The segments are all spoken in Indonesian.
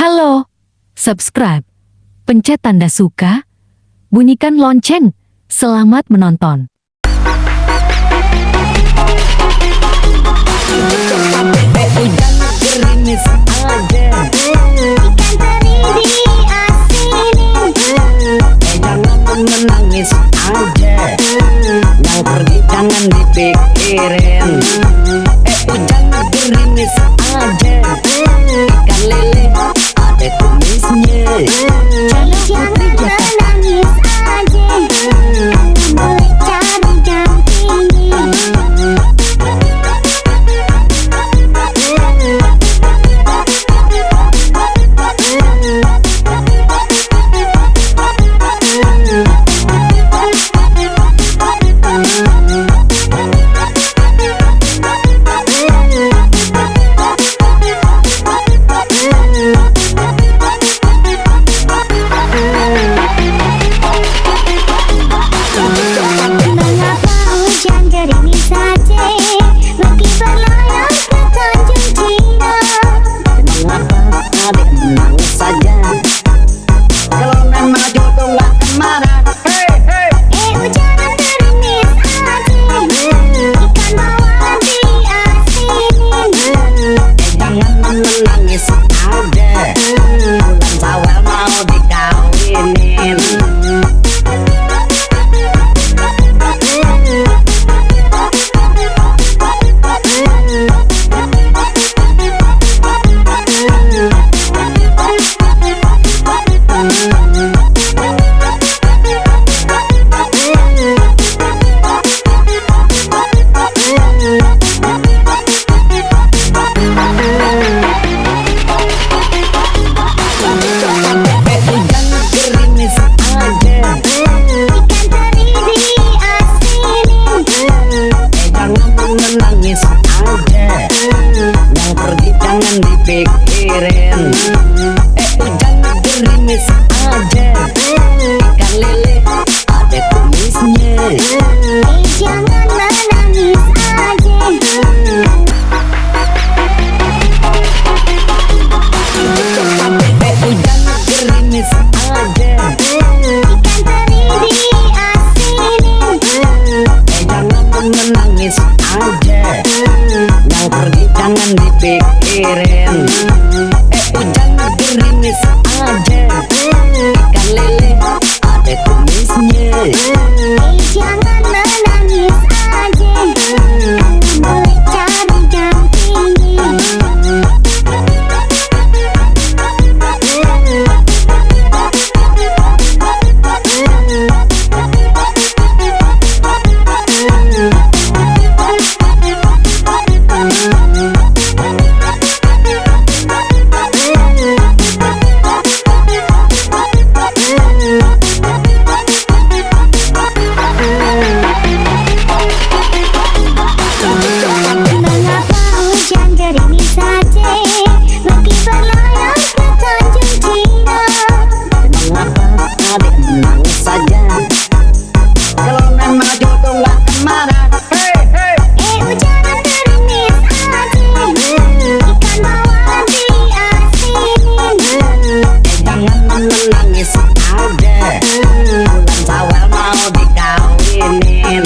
Halo, subscribe, pencet tanda suka, bunyikan lonceng. Selamat menonton. Hujan gerimis aja, Ikan teri diasinin. jangan menangis aja, yang pergi jangan dipikirin. Hujan gerimis aja, ikan lele ada kumisnya. Jangan menangis aja, boleh cari dampingi. Mengapa hujan gerimis saja, meski berlayar ke Tanjung Cina. Mengapa adik menangis saja, kalau memang jodoh gak kemana. Hujan gerimis aja, ikan bawal diasinin. Jangan menangis aja, bulan Syawal mau dikawinin. Hujan gerimis aja, Ikan teri diasinin. jangan menangis aja, yang pergi jangan dipikirin. Hujan gerimis aja, ikan lele ada kumisnya. Jangan menangis aja. Hujan gerimis aja, Ikan teri diasinin. jangan menangis aja, yang pergi jangan dipikirin. Hujan gerimis aja, ikan lele ada kumisnya. Jangan menangis aja, boleh cari dampingi. Mengapa hujan gerimis saja, meski berlayar ke Tanjung Cina. Mengapa adik menangis saja, kalau memang jodoh gak kemana. Hujan gerimis aja, ikan bawal diasinin. Jangan menangis aja, bulan Syawal mau dikawinin.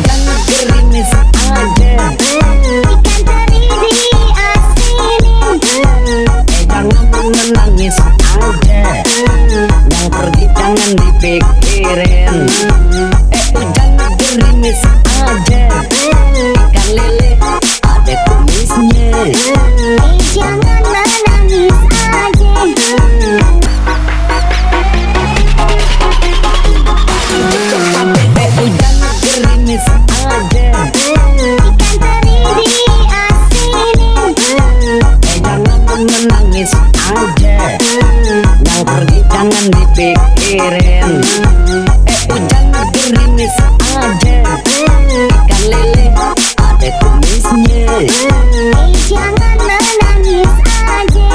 Hujan gerimis aja, Ikan teri diasinin. jangan menangis aja, yang pergi jangan dipikirin. Hujan gerimis aja, ikan lele ada kumisnya. Jangan menangis aja. Hujan gerimis aja, Ikan teri diasinin. jangan menangis aja, yang pergi jangan jangan dipikirin. Hujan gerimis aja, ikan lele ada kumisnya. Jangan menangis aja,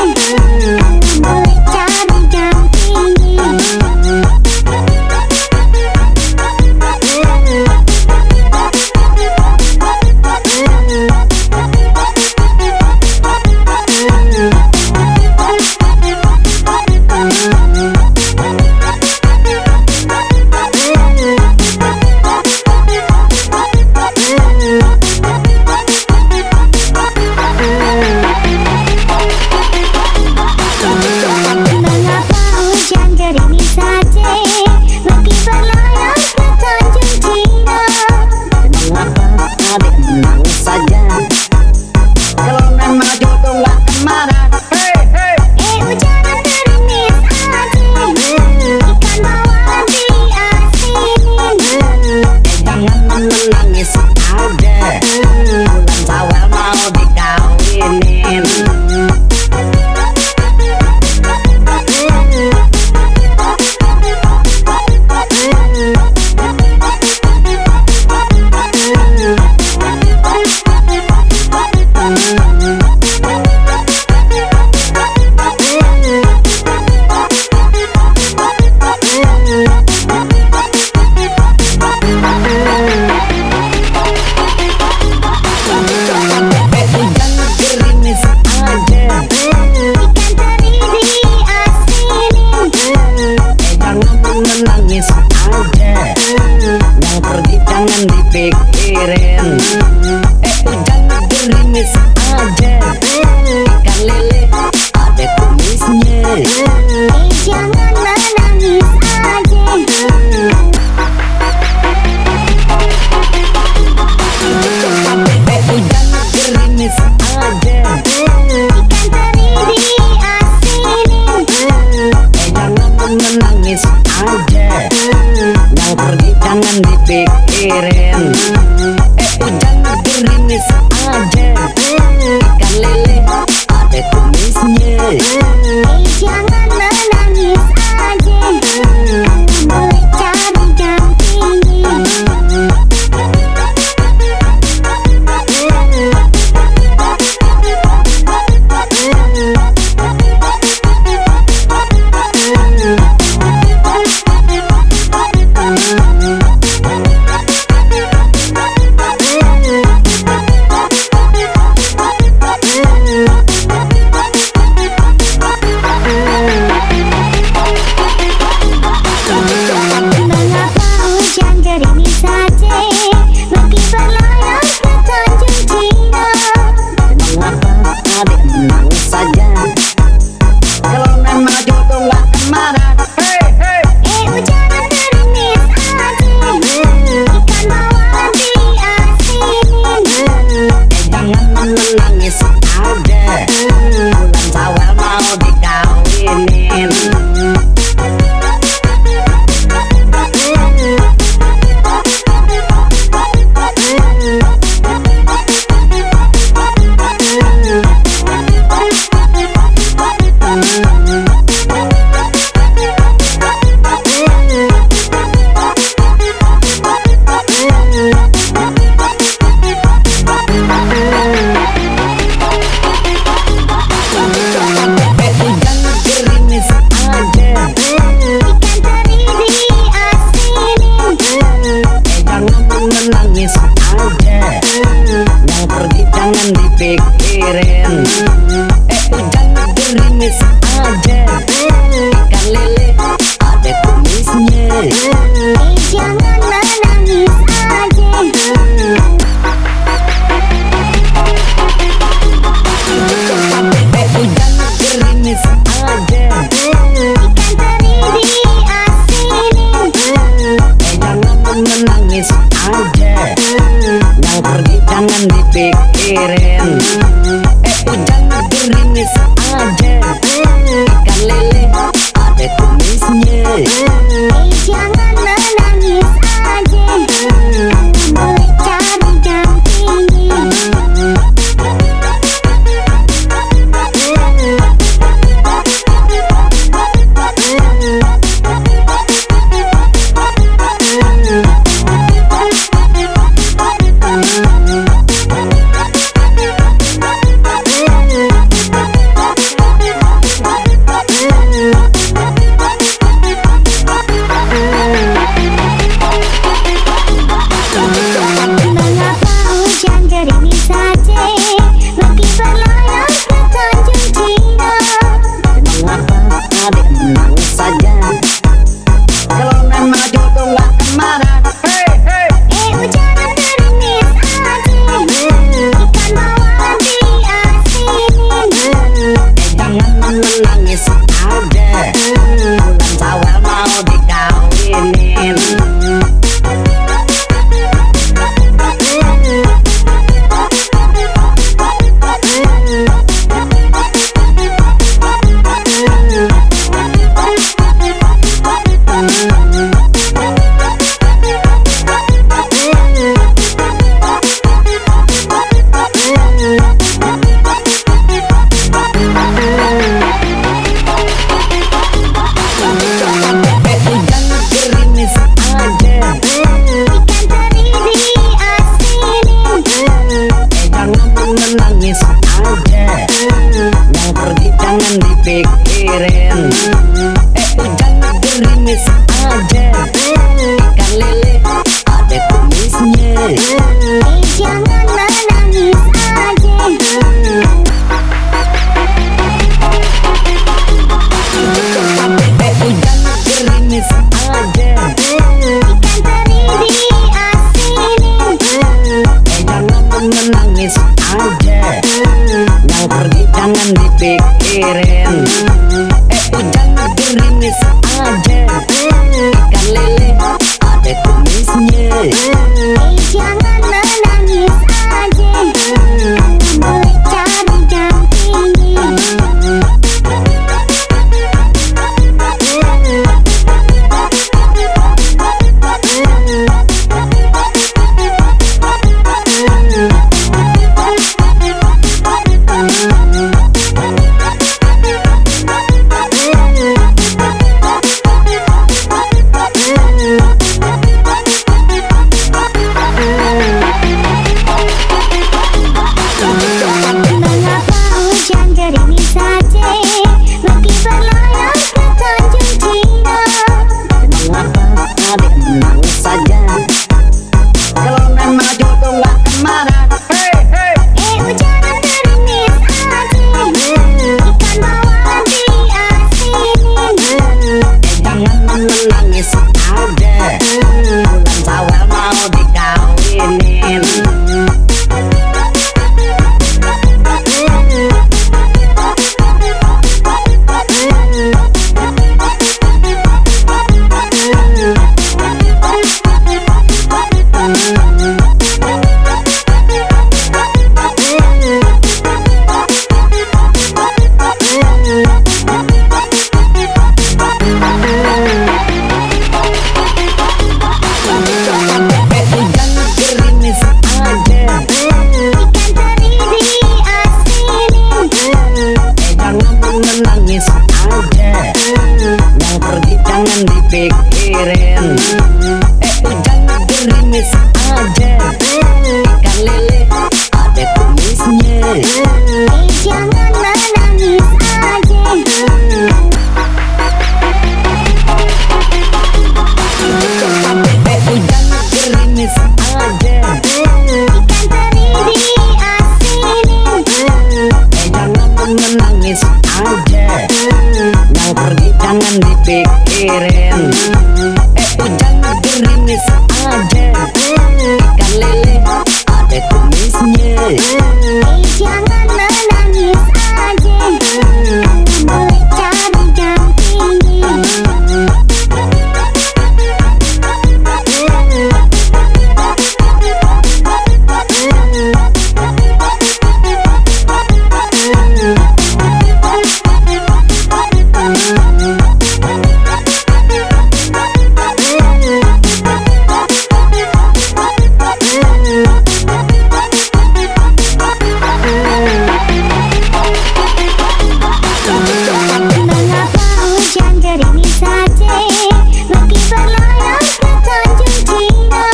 boleh cari dampingi. Mengapa hujan gerimis saja, meski berlayar ke Tanjung Cina. Mengapa adik menangis saja, kalau memang jodoh gak kemana. Hujan gerimis aja, ikan bawal diasinin. Jangan menangis aja, bulan Syawal mau dikawinin. Menangis aja, yang pergi jangan dipikirin. Hujan gerimis aja, ikan lele ada kumisnya. Jangan menangis aja. Hujan gerimis aja, Ikan teri diasinin. jangan menangis aja, yang pergi jangan dipikirin. Hujan gerimis aja, ikan lele ada kumisnya. Jangan menangis aja, boleh cari dampingi. Mengapa hujan gerimis saja, meski berlayar ke Tanjung Cina. Mengapa adik menangis saja, kalau memang jodoh gak kemana. Hujan gerimis aja, ikan bawal diasinin. Jangan menangis aja, bulan Syawal mau dikawinin. Hujan gerimis aja, Ikan teri diasinin. jangan menangis aja, yang pergi jangan dipikirin. Hujan gerimis aja, ikan lele ada kumisnya. Jangan menangis aja. Hujan gerimis aja, Ikan teri diasinin. jangan menangis aja, yang pergi jangan dipikirin. Hujan gerimis aja, ikan lele ada kumisnya. Jangan menangis aja, boleh cari dampingi. dipikirin. Jangan gerimis aja, ikan lele ada kumisnya. Jangan menangis aja. Jangan gerimis aja, Ikan teri diasinin. jangan menangis aja, yang pergi jangan dipikirin. Jangan gerimis aja, ikan lele ada kumisnya. Jangan menangis aja. Boleh cari dampingi. Mengapa hujan gerimis saja meski berlayar ke Tanjung Cina?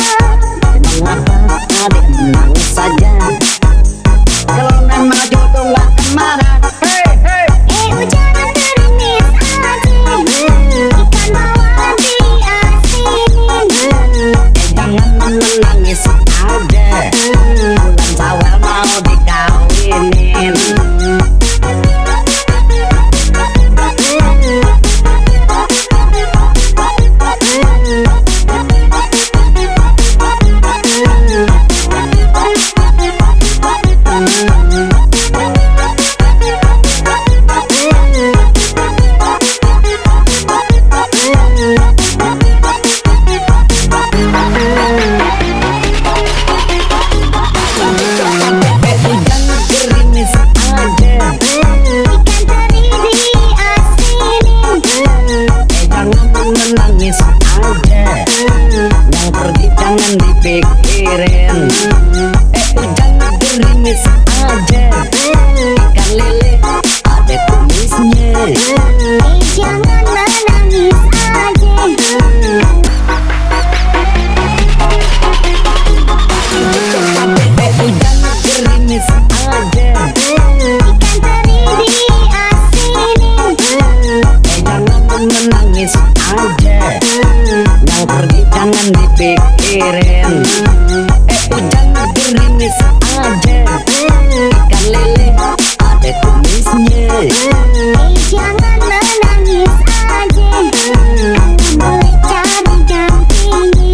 Mengapa adik menangis saja, kalau memang jodoh gak kemana. Hujan gerimis aja. Ikan bawal diasinin. Jangan menangis aja, bulan Syawal mau dikawinin. Jangan gerimis aja, Ikan teri diasinin. jangan menangis aja, yang pergi jangan dipikirin. Jangan gerimis aja, ikan lele ada kumisnya. Jangan menangis aja. Jangan gerimis aja, Ikan teri diasinin. jangan menangis aja, yang pergi jangan dipikirin. Jangan gerimis aja, ikan lele ada kumisnya. Jangan menangis aja. Boleh cari dampingi.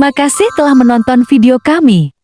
Terima kasih telah menonton video kami.